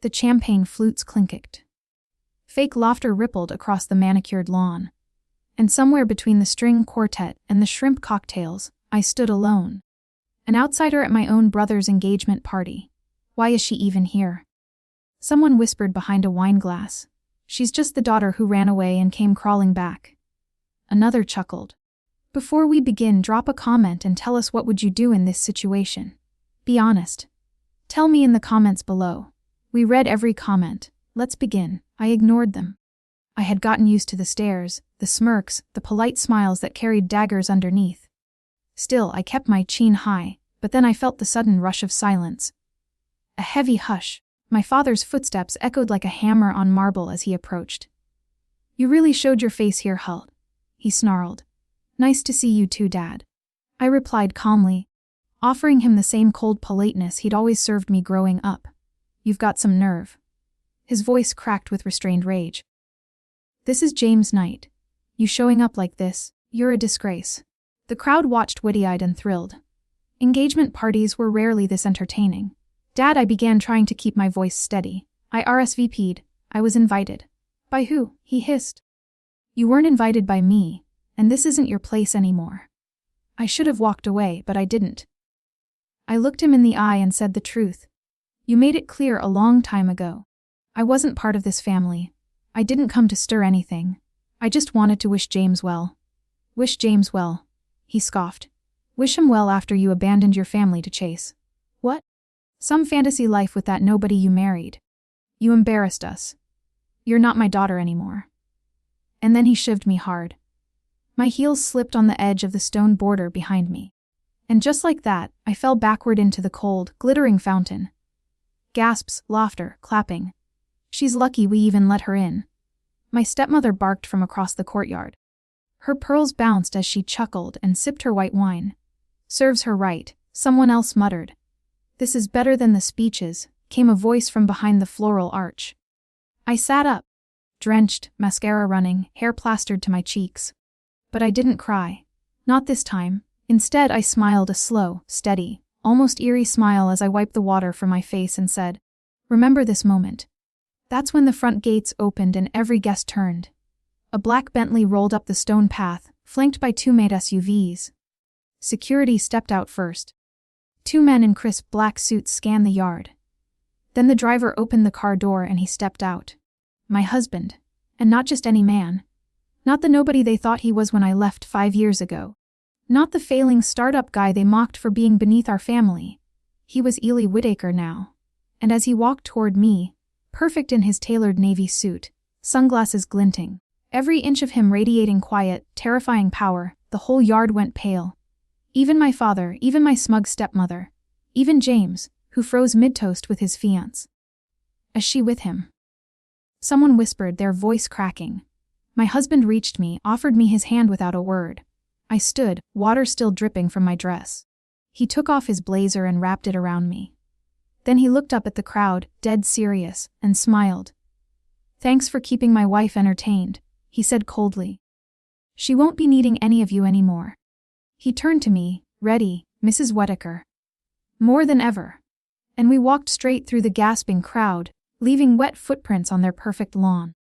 The champagne flutes clinked. Fake laughter rippled across the manicured lawn. And somewhere between the string quartet and the shrimp cocktails, I stood alone. An outsider at my own brother's engagement party. Why is she even here? Someone whispered behind a wine glass. She's just the daughter who ran away and came crawling back. Another chuckled. Before we begin, drop a comment and tell us what would you do in this situation. Be honest. Tell me in the comments below. We read every comment. Let's begin. I ignored them. I had gotten used to the stares, the smirks, the polite smiles that carried daggers underneath. Still, I kept my chin high, but then I felt the sudden rush of silence. A heavy hush. My father's footsteps echoed like a hammer on marble as he approached. You really showed your face here, Hult, he snarled. Nice to see you too, Dad. I replied calmly, offering him the same cold politeness he'd always served me growing up. You've got some nerve. His voice cracked with restrained rage. This is James Knight. You showing up like this, you're a disgrace. The crowd watched witty-eyed and thrilled. Engagement parties were rarely this entertaining. Dad, I began trying to keep my voice steady. I RSVP'd. I was invited. By who? He hissed. You weren't invited by me, and this isn't your place anymore. I should have walked away, but I didn't. I looked him in the eye and said the truth. You made it clear a long time ago. I wasn't part of this family. I didn't come to stir anything. I just wanted to wish James well. Wish James well, he scoffed. Wish him well after you abandoned your family to chase. What? Some fantasy life with that nobody you married. You embarrassed us. You're not my daughter anymore. And then he shivved me hard. My heels slipped on the edge of the stone border behind me. And just like that, I fell backward into the cold, glittering fountain. Gasps, laughter, clapping. She's lucky we even let her in. My stepmother barked from across the courtyard. Her pearls bounced as she chuckled and sipped her white wine. Serves her right, someone else muttered. This is better than the speeches, came a voice from behind the floral arch. I sat up, drenched, mascara running, hair plastered to my cheeks. But I didn't cry. Not this time. Instead, I smiled a slow, steady, almost eerie smile as I wiped the water from my face and said, remember this moment. That's when the front gates opened and every guest turned. A black Bentley rolled up the stone path, flanked by two maid SUVs. Security stepped out first. Two men in crisp black suits scanned the yard. Then the driver opened the car door and he stepped out. My husband. And not just any man. Not the nobody they thought he was when I left 5 years ago. Not the failing startup guy they mocked for being beneath our family. He was Ely Whittaker now. And as he walked toward me, perfect in his tailored navy suit, sunglasses glinting, every inch of him radiating quiet, terrifying power, the whole yard went pale. Even my father, even my smug stepmother, even James, who froze mid-toast with his fiancée. Is she with him? Someone whispered, their voice cracking. My husband reached me, offered me his hand without a word. I stood, water still dripping from my dress. He took off his blazer and wrapped it around me. Then he looked up at the crowd, dead serious, and smiled. Thanks for keeping my wife entertained, he said coldly. She won't be needing any of you anymore. He turned to me, ready, Mrs. Whittaker. More than ever. And we walked straight through the gasping crowd, leaving wet footprints on their perfect lawn.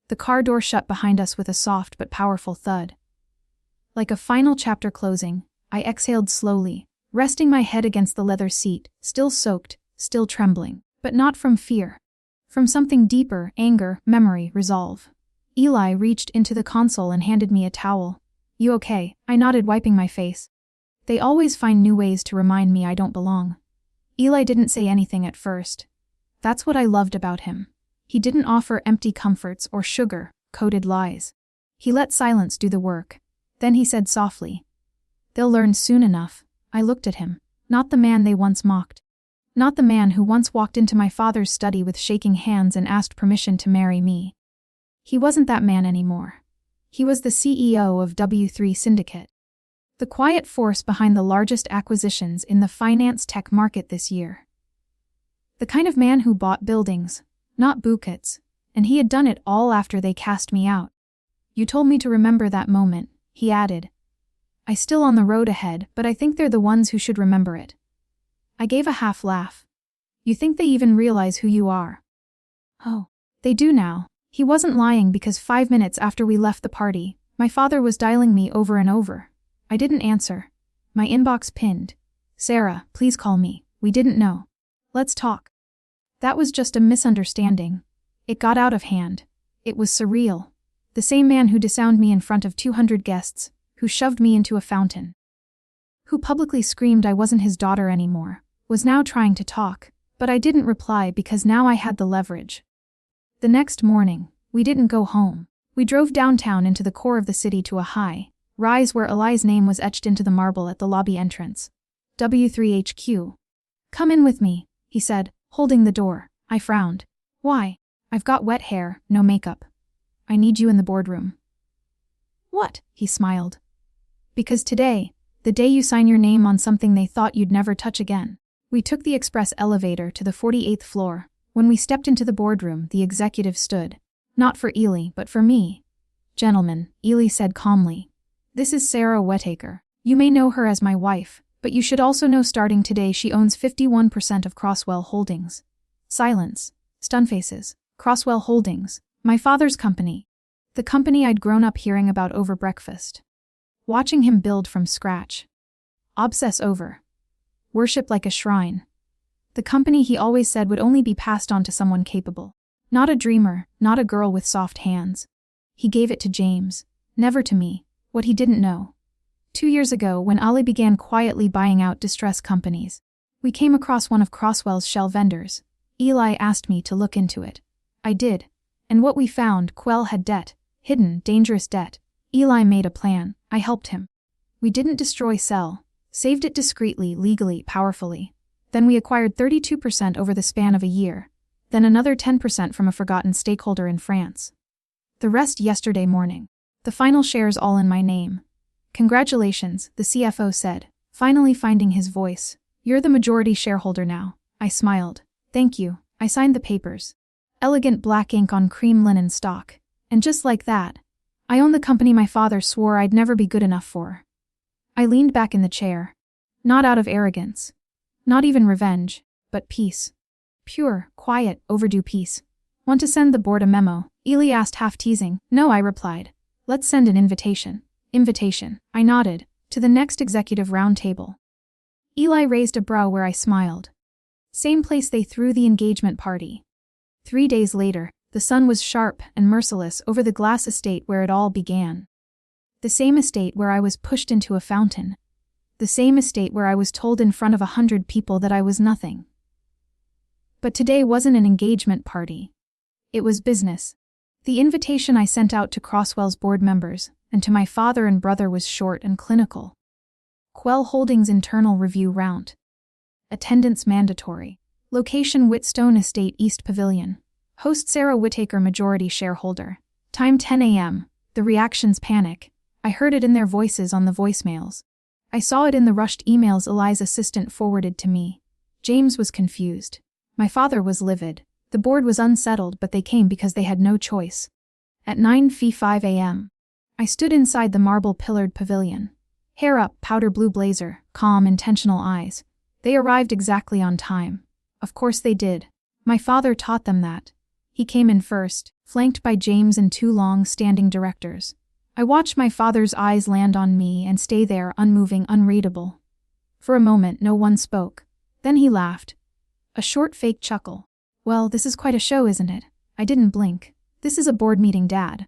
The car door shut behind us with a soft but powerful thud. Like a final chapter closing, I exhaled slowly, resting my head against the leather seat, still soaked, still trembling, but not from fear. From something deeper, anger, memory, resolve. Eli reached into the console and handed me a towel. You okay? I nodded, wiping my face. They always find new ways to remind me I don't belong. Eli didn't say anything at first. That's what I loved about him. He didn't offer empty comforts or sugar-coated lies. He let silence do the work. Then he said softly, they'll learn soon enough. I looked at him. Not the man they once mocked. Not the man who once walked into my father's study with shaking hands and asked permission to marry me. He wasn't that man anymore. He was the CEO of W3 Syndicate. The quiet force behind the largest acquisitions in the finance tech market this year. The kind of man who bought buildings, not bouquets, and he had done it all after they cast me out. You told me to remember that moment, he added. I still on the road ahead, but I think they're the ones who should remember it. I gave a half laugh. You think they even realize who you are? Oh, they do now. He wasn't lying because 5 minutes after we left the party, my father was dialing me over and over. I didn't answer. My inbox pinned. Sarah, please call me. We didn't know. Let's talk. That was just a misunderstanding. It got out of hand. It was surreal. The same man who disowned me in front of 200 guests, who shoved me into a fountain, who publicly screamed I wasn't his daughter anymore, was now trying to talk, but I didn't reply because now I had the leverage. The next morning, we didn't go home. We drove downtown into the core of the city to a high-rise where Eli's name was etched into the marble at the lobby entrance. W3HQ. Come in with me, he said, holding the door. I frowned. Why? I've got wet hair, no makeup. I need you in the boardroom. What? He smiled. Because today, the day you sign your name on something they thought you'd never touch again. We took the express elevator to the 48th floor. When we stepped into the boardroom, the executive stood. Not for Ely, but for me. Gentlemen, Ely said calmly. This is Sarah Whittaker. You may know her as my wife, but you should also know starting today she owns 51% of Crosswell Holdings. Silence. Stun faces. Crosswell Holdings. My father's company. The company I'd grown up hearing about over breakfast. Watching him build from scratch. Obsess over. Worship like a shrine. The company he always said would only be passed on to someone capable. Not a dreamer, not a girl with soft hands. He gave it to James, never to me, what he didn't know. 2 years ago, when Ali began quietly buying out distressed companies, we came across one of Crosswell's shell vendors. Eli asked me to look into it. I did. And what we found, Quell had debt, hidden, dangerous debt. Eli made a plan. I helped him. We didn't destroy Cell, saved it discreetly, legally, powerfully. Then we acquired 32% over the span of a year. Then another 10% from a forgotten stakeholder in France. The rest yesterday morning. The final shares all in my name. Congratulations, the CFO said, finally finding his voice. You're the majority shareholder now. I smiled. Thank you. I signed the papers. Elegant black ink on cream linen stock. And just like that, I own the company my father swore I'd never be good enough for. I leaned back in the chair. Not out of arrogance. Not even revenge, but peace. Pure, quiet, overdue peace. Want to send the board a memo? Ely asked half teasing. No, I replied. Let's send an invitation. Invitation. I nodded. To the next executive round table. Eli raised a brow where I smiled. Same place they threw the engagement party. 3 days later, the sun was sharp and merciless over the glass estate where it all began. The same estate where I was pushed into a fountain. The same estate where I was told in front of 100 people that I was nothing. But today wasn't an engagement party. It was business. The invitation I sent out to Crosswell's board members and to my father and brother was short and clinical. Quell Holdings internal review round. Attendance mandatory. Location Whitstone Estate East Pavilion. Host Sarah Whittaker majority shareholder. Time 10 a.m. The reactions panic. I heard it in their voices on the voicemails. I saw it in the rushed emails Eli's assistant forwarded to me. James was confused. My father was livid. The board was unsettled, but they came because they had no choice. At 9:05 a.m. I stood inside the marble-pillared pavilion. Hair up, powder blue blazer, calm, intentional eyes. They arrived exactly on time. Of course they did. My father taught them that. He came in first, flanked by James and 2 long-standing directors. I watched my father's eyes land on me and stay there, unmoving, unreadable. For a moment, no one spoke. Then he laughed. A short fake chuckle. Well, this is quite a show, isn't it? I didn't blink. This is a board meeting, Dad.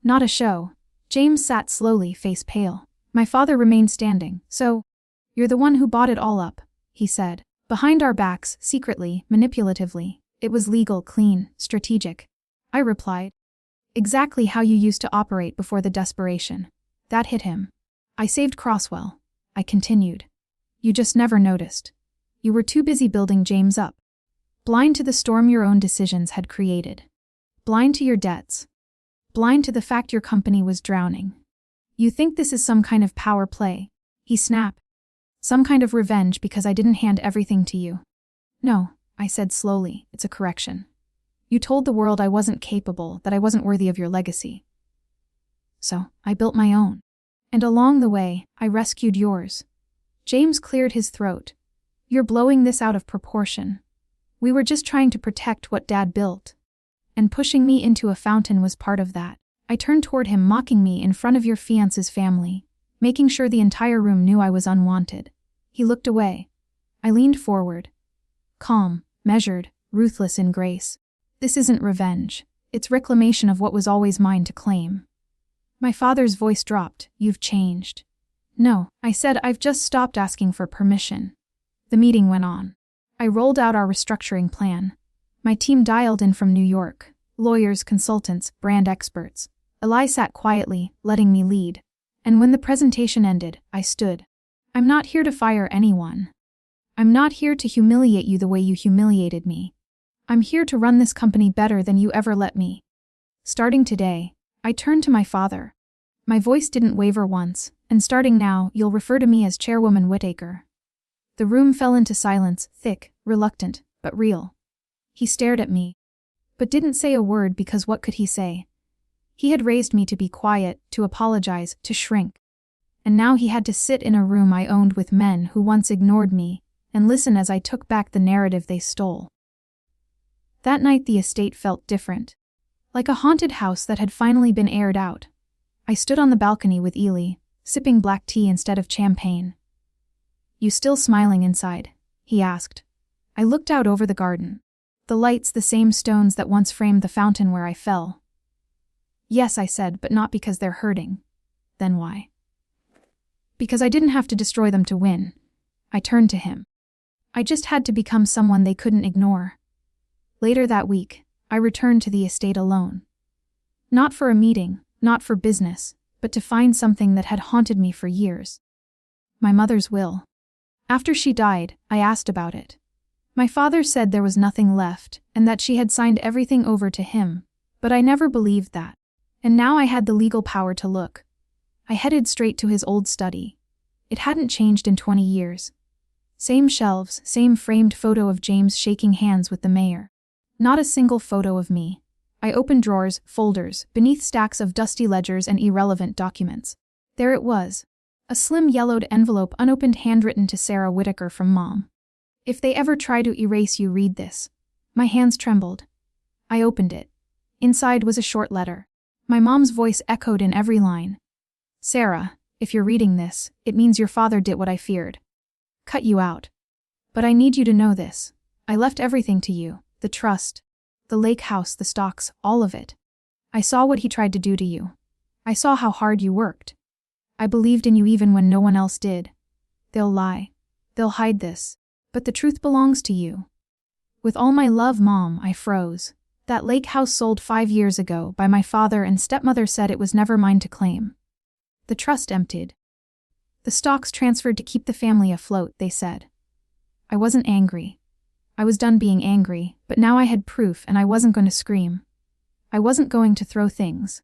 Not a show. James sat slowly, face pale. My father remained standing. So, you're the one who bought it all up, he said. Behind our backs, secretly, manipulatively. It was legal, clean, strategic. I replied. Exactly how you used to operate before the desperation. That hit him. I saved Crosswell. I continued. You just never noticed. You were too busy building James up. Blind to the storm your own decisions had created. Blind to your debts. Blind to the fact your company was drowning. You think this is some kind of power play. He snapped. Some kind of revenge because I didn't hand everything to you. No, I said slowly, it's a correction. You told the world I wasn't capable, that I wasn't worthy of your legacy. So, I built my own. And along the way, I rescued yours. James cleared his throat. You're blowing this out of proportion. We were just trying to protect what Dad built. and pushing me into a fountain was part of that. I turned toward him, mocking me in front of your fiance's family, making sure the entire room knew I was unwanted. He looked away. I leaned forward. Calm, measured, ruthless in grace. This isn't revenge. It's reclamation of what was always mine to claim. My father's voice dropped. You've changed. No, I said, I've just stopped asking for permission. The meeting went on. I rolled out our restructuring plan. My team dialed in from New York. Lawyers, consultants, brand experts. Eli sat quietly, letting me lead. And when the presentation ended, I stood. I'm not here to fire anyone. I'm not here to humiliate you the way you humiliated me. I'm here to run this company better than you ever let me. Starting today, I turned to my father. My voice didn't waver once, and starting now, you'll refer to me as Chairwoman Whittaker. The room fell into silence, thick, reluctant, but real. He stared at me, but didn't say a word because what could he say? He had raised me to be quiet, to apologize, to shrink. And now he had to sit in a room I owned with men who once ignored me, and listen as I took back the narrative they stole. That night the estate felt different. Like a haunted house that had finally been aired out. I stood on the balcony with Ely, sipping black tea instead of champagne. You still smiling inside? He asked. I looked out over the garden. The lights, the same stones that once framed the fountain where I fell. Yes, I said, but not because they're hurting. Then why? Because I didn't have to destroy them to win. I turned to him. I just had to become someone they couldn't ignore. Later that week, I returned to the estate alone. Not for a meeting, not for business, but to find something that had haunted me for years. My mother's will. After she died, I asked about it. My father said there was nothing left, and that she had signed everything over to him, but I never believed that. And now I had the legal power to look. I headed straight to his old study. It hadn't changed in 20 years. Same shelves, same framed photo of James shaking hands with the mayor. Not a single photo of me. I opened drawers, folders, beneath stacks of dusty ledgers and irrelevant documents. There it was. A slim yellowed envelope, unopened, handwritten to Sarah Whittaker from Mom. If they ever try to erase you, read this. My hands trembled. I opened it. Inside was a short letter. My mom's voice echoed in every line. Sarah, if you're reading this, it means your father did what I feared. Cut you out. But I need you to know this. I left everything to you, the trust, the lake house, the stocks, all of it. I saw what he tried to do to you. I saw how hard you worked. I believed in you even when no one else did. They'll lie. They'll hide this. But the truth belongs to you. With all my love, Mom, I froze. That lake house sold 5 years ago by my father, and stepmother said it was never mine to claim. The trust emptied. The stocks transferred to keep the family afloat, they said. I wasn't angry. I was done being angry, but now I had proof and I wasn't going to scream. I wasn't going to throw things.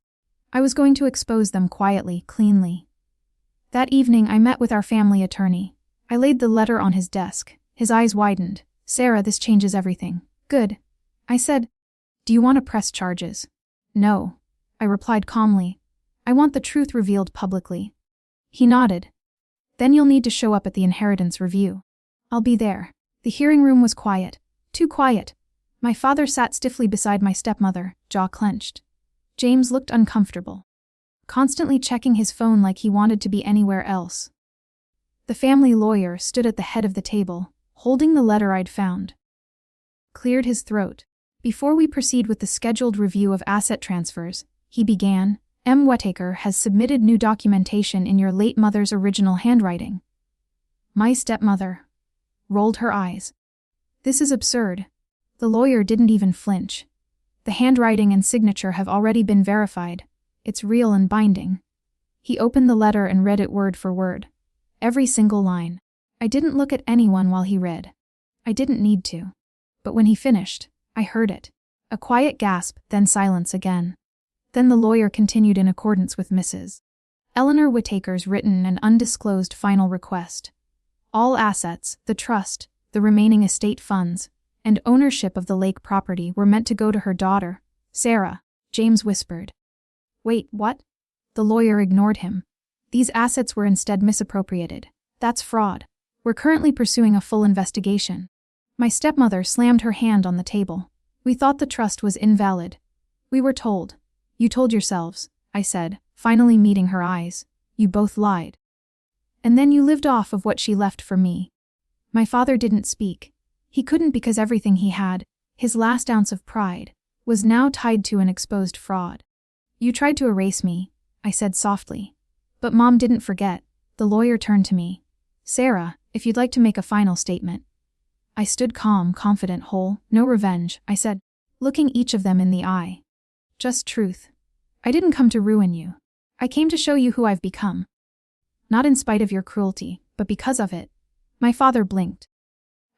I was going to expose them quietly, cleanly. That evening I met with our family attorney. I laid the letter on his desk. His eyes widened. Sarah, this changes everything. Good. I said, do you want to press charges? No. I replied calmly. I want the truth revealed publicly. He nodded. Then you'll need to show up at the inheritance review. I'll be there. The hearing room was quiet. Too quiet. My father sat stiffly beside my stepmother, jaw clenched. James looked uncomfortable, constantly checking his phone like he wanted to be anywhere else. The family lawyer stood at the head of the table, holding the letter I'd found. Cleared his throat. Before we proceed with the scheduled review of asset transfers, he began, M. Whittaker has submitted new documentation in your late mother's original handwriting. My stepmother rolled her eyes. This is absurd. The lawyer didn't even flinch. The handwriting and signature have already been verified. It's real and binding. He opened the letter and read it word for word. Every single line. I didn't look at anyone while he read. I didn't need to. But when he finished, I heard it. A quiet gasp, then silence again. Then the lawyer continued in accordance with Mrs. Eleanor Whittaker's written and undisclosed final request. All assets, the trust, the remaining estate funds, and ownership of the lake property were meant to go to her daughter, Sarah, James whispered. Wait, what? The lawyer ignored him. These assets were instead misappropriated. That's fraud. We're currently pursuing a full investigation. My stepmother slammed her hand on the table. We thought the trust was invalid. We were told. You told yourselves, I said, finally meeting her eyes. You both lied. And then you lived off of what she left for me. My father didn't speak. He couldn't because everything he had, his last ounce of pride, was now tied to an exposed fraud. You tried to erase me, I said softly. But Mom didn't forget. The lawyer turned to me. Sarah, if you'd like to make a final statement. I stood calm, confident, whole. No revenge, I said, looking each of them in the eye. Just truth. I didn't come to ruin you. I came to show you who I've become. Not in spite of your cruelty, but because of it. My father blinked.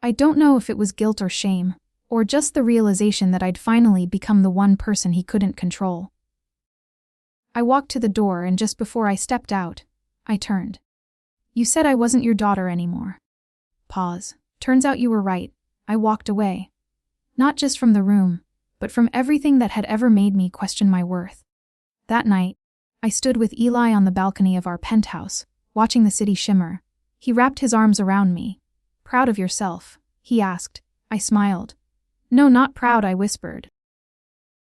I don't know if it was guilt or shame, or just the realization that I'd finally become the one person he couldn't control. I walked to the door, and just before I stepped out, I turned. You said I wasn't your daughter anymore. Pause. Turns out you were right. I walked away. Not just from the room, but from everything that had ever made me question my worth. That night, I stood with Eli on the balcony of our penthouse, watching the city shimmer. He wrapped his arms around me. Proud of yourself? He asked. I smiled. No, not proud, I whispered.